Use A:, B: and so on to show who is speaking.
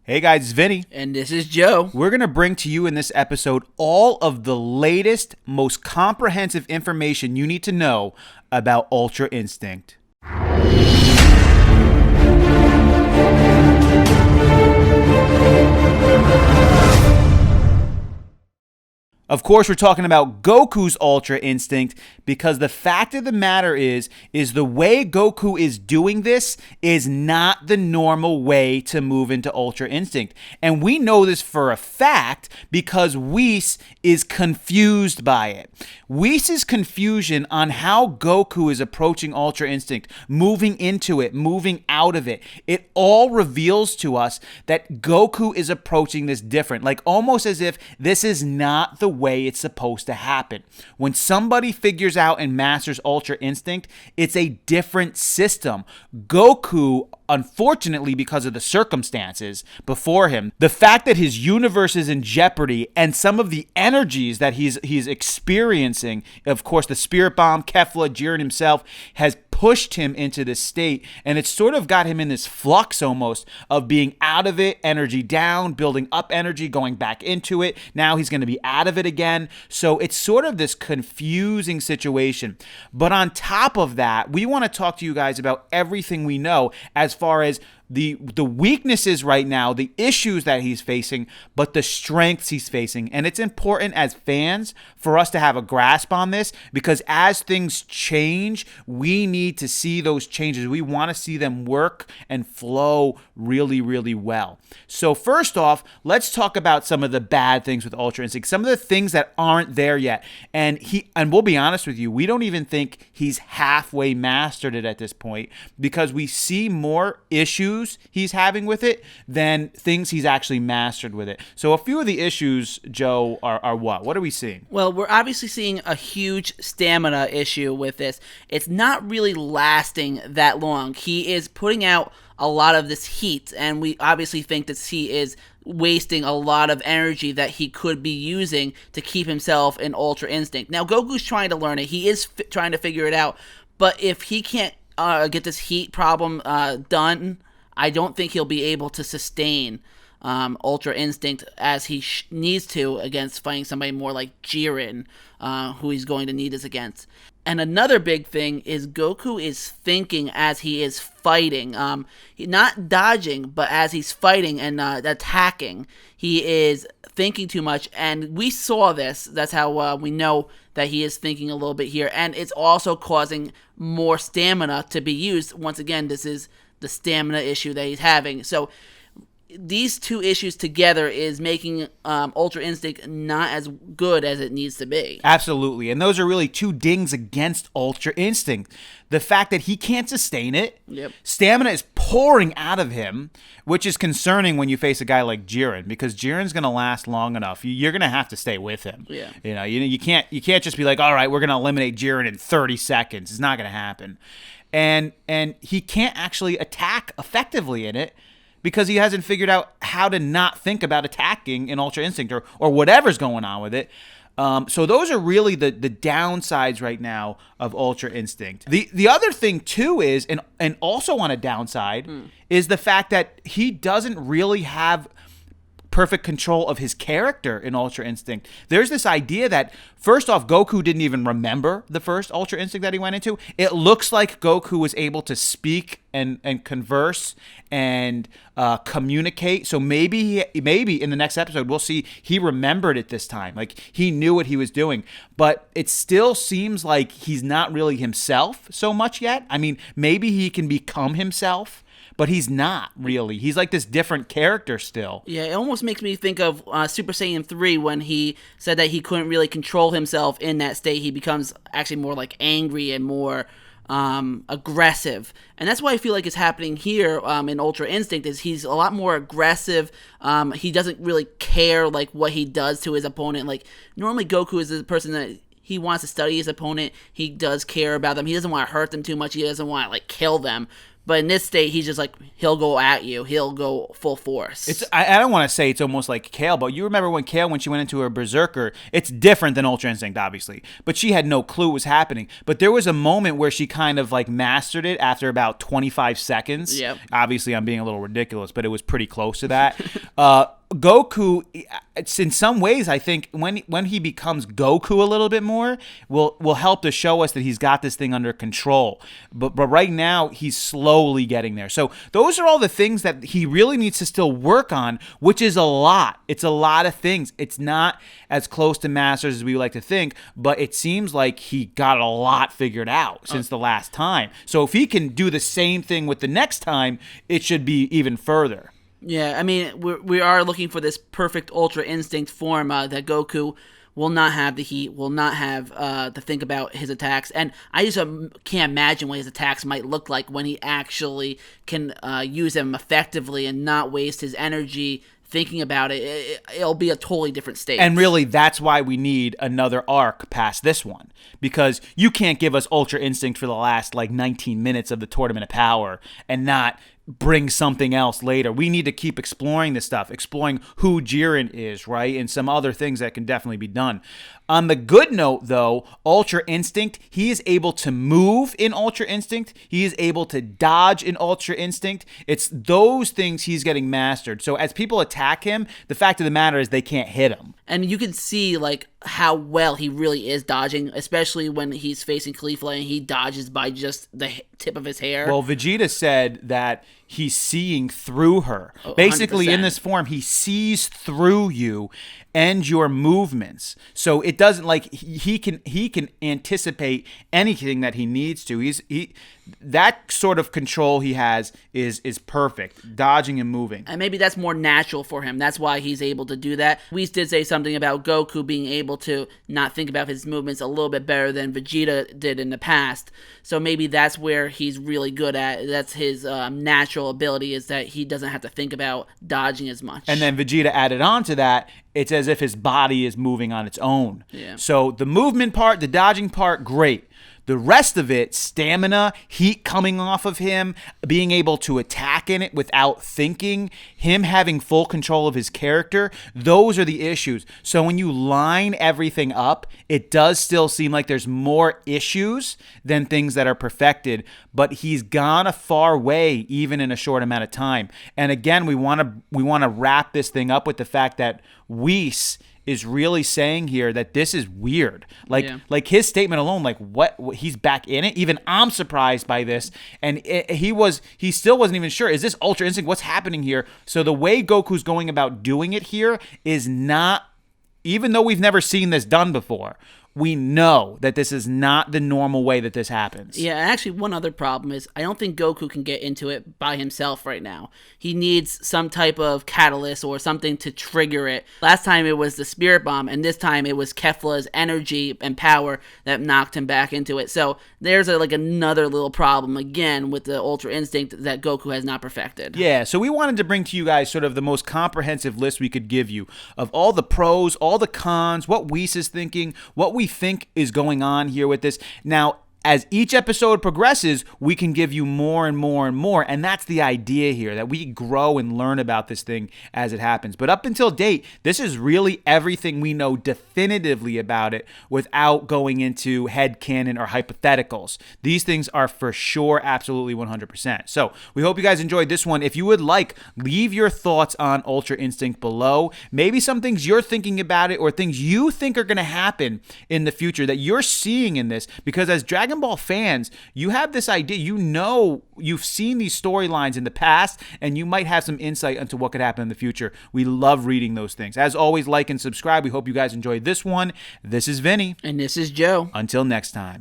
A: Hey guys, it's Vinny.
B: And this is Joe.
A: We're going to bring to you in this episode all of the latest, most comprehensive information you need to know about Ultra Instinct. Of course, we're talking about Goku's Ultra Instinct because the fact of the matter is the way Goku is doing this is not the normal way to move into Ultra Instinct. And we know this for a fact because Whis is confused by it. Whis' confusion on how Goku is approaching Ultra Instinct, moving into it, moving out of it, it all reveals to us that Goku is approaching this different, like almost as if this is not the way it's supposed to happen. When somebody figures out and masters Ultra Instinct, it's a different system. Goku, unfortunately, because of the circumstances before him, the fact that his universe is in jeopardy and some of the energies that he's experiencing, of course, the Spirit Bomb, Kefla, Jiren himself, has pushed him into this state, and it's sort of got him in this flux almost of being out of it, energy down, building up energy, going back into it. Now he's going to be out of it again. So it's sort of this confusing situation. But on top of that, we want to talk to you guys about everything we know as far as the weaknesses right now, the issues that he's facing, but the strengths he's facing. And it's important as fans for us to have a grasp on this because as things change, we need to see those changes. We want to see them work and flow really, really well. So first off, let's talk about some of the bad things with Ultra Instinct, some of the things that aren't there yet. And we'll be honest with you, we don't even think he's halfway mastered it at this point because we see more issues he's having with it than things he's actually mastered with it. So a few of the issues, Joe, are what? What are we seeing?
B: Well, we're obviously seeing a huge stamina issue with this. It's not really lasting that long. He is putting out a lot of this heat, and we obviously think that he is wasting a lot of energy that he could be using to keep himself in Ultra Instinct. Now, Goku's trying to learn it. He is trying to figure it out. But if he can't get this heat problem done, I don't think he'll be able to sustain Ultra Instinct as he needs to against fighting somebody more like Jiren, who he's going to need this against. And another big thing is Goku is thinking as he is fighting. Not dodging, but as he's fighting and attacking, he is thinking too much. And we saw this. That's how we know that he is thinking a little bit here. And it's also causing more stamina to be used. Once again, this is the stamina issue that he's having. So these two issues together is making Ultra Instinct not as good as it needs to be.
A: Absolutely. And those are really two dings against Ultra Instinct. The fact that he can't sustain it.
B: Yep.
A: Stamina is pouring out of him, which is concerning when you face a guy like Jiren because Jiren's going to last long enough. You're going to have to stay with him.
B: Yeah.
A: You can't just be like, all right, we're going to eliminate Jiren in 30 seconds. It's not going to happen. And he can't actually attack effectively in it because he hasn't figured out how to not think about attacking in Ultra Instinct or whatever's going on with it. So those are really the downsides right now of Ultra Instinct. The other thing too is, and also on a downside, is the fact that he doesn't really have perfect control of his character in Ultra Instinct. There's this idea that, first off, Goku didn't even remember the first Ultra Instinct that he went into. It looks like Goku was able to speak and converse and communicate. So maybe in the next episode, we'll see he remembered it this time. Like, he knew what he was doing. But it still seems like he's not really himself so much yet. I mean, maybe he can become himself, but he's not really. He's like this different character still.
B: Yeah, it almost makes me think of Super Saiyan 3 when he said that he couldn't really control himself in that state. He becomes actually more like angry and more aggressive. And that's why I feel like it's happening here in Ultra Instinct is he's a lot more aggressive. He doesn't really care like what he does to his opponent. Like normally Goku is the person that he wants to study his opponent. He does care about them. He doesn't want to hurt them too much. He doesn't want to like kill them. But in this state, he's just like, he'll go at you. He'll go full force.
A: I don't want to say it's almost like Kale, but you remember when Kale, when she went into her Berserker, it's different than Ultra Instinct, obviously. But she had no clue what was happening. But there was a moment where she kind of like mastered it after about 25 seconds.
B: Yep.
A: Obviously, I'm being a little ridiculous, but it was pretty close to that. Goku, it's in some ways, I think when he becomes Goku a little bit more, will help to show us that he's got this thing under control. But right now, he's slowly getting there. So those are all the things that he really needs to still work on, which is a lot. It's a lot of things. It's not as close to Masters as we like to think, but it seems like he got a lot figured out since the last time. So if he can do the same thing with the next time, it should be even further.
B: Yeah, I mean, we are looking for this perfect Ultra Instinct form that Goku will not have the heat, will not have to think about his attacks. And I just can't imagine what his attacks might look like when he actually can use them effectively and not waste his energy thinking about it. It'll be a totally different state.
A: And really, that's why we need another arc past this one. Because you can't give us Ultra Instinct for the last, 19 minutes of the Tournament of Power and not bring something else later. We need to keep exploring this stuff, exploring who Jiren is, right? And some other things that can definitely be done. On the good note, though, Ultra Instinct, he is able to move in Ultra Instinct. He is able to dodge in Ultra Instinct. It's those things he's getting mastered. So as people attack him, the fact of the matter is they can't hit him.
B: And you can see, how well he really is dodging, especially when he's facing Caulifla and he dodges by just the tip of his hair.
A: Well, Vegeta said that he's seeing through her. Basically,
B: 100%.
A: in this form, he sees through you and your movements. So it doesn't he can anticipate anything that he needs to. That sort of control he has is perfect, dodging and moving.
B: And maybe that's more natural for him. That's why he's able to do that. We did say something about Goku being able to not think about his movements a little bit better than Vegeta did in the past. So maybe that's where he's really good at. That's his natural ability, is that he doesn't have to think about dodging as much.
A: And then Vegeta added on to that, it's as if his body is moving on its own.
B: Yeah.
A: So the movement part, the dodging part, great. The rest of it, stamina, heat coming off of him, being able to attack in it without thinking, him having full control of his character, those are the issues. So when you line everything up, it does still seem like there's more issues than things that are perfected, but he's gone a far way even in a short amount of time. And again, we want to wrap this thing up with the fact that Whis is really saying here that this is weird. Like his statement alone, what he's back in it. Even I'm surprised by this. And he still wasn't even sure. Is this Ultra Instinct? What's happening here? So the way Goku's going about doing it here is not, even though we've never seen this done before, we know that this is not the normal way that this happens.
B: Yeah, and actually one other problem is I don't think Goku can get into it by himself right now. He needs some type of catalyst or something to trigger it. Last time it was the Spirit Bomb, and this time it was Kefla's energy and power that knocked him back into it. So there's another little problem again with the Ultra Instinct that Goku has not perfected.
A: Yeah, so we wanted to bring to you guys sort of the most comprehensive list we could give you of all the pros, all the cons, what Whis is thinking, what we think is going on here with this. Now, as each episode progresses, we can give you more and more and more, and that's the idea here, that we grow and learn about this thing as it happens. But up until date, this is really everything we know definitively about it without going into headcanon or hypotheticals. These things are for sure absolutely 100%. So we hope you guys enjoyed this one. If you would leave your thoughts on Ultra Instinct below. Maybe some things you're thinking about it or things you think are going to happen in the future that you're seeing in this, because as Dragon Ball fans, you have this idea, you've seen these storylines in the past, and you might have some insight into what could happen in the future. We love reading those things. As always, like and subscribe. We hope you guys enjoyed this one. This is Vinny.
B: And this is Joe.
A: Until next time.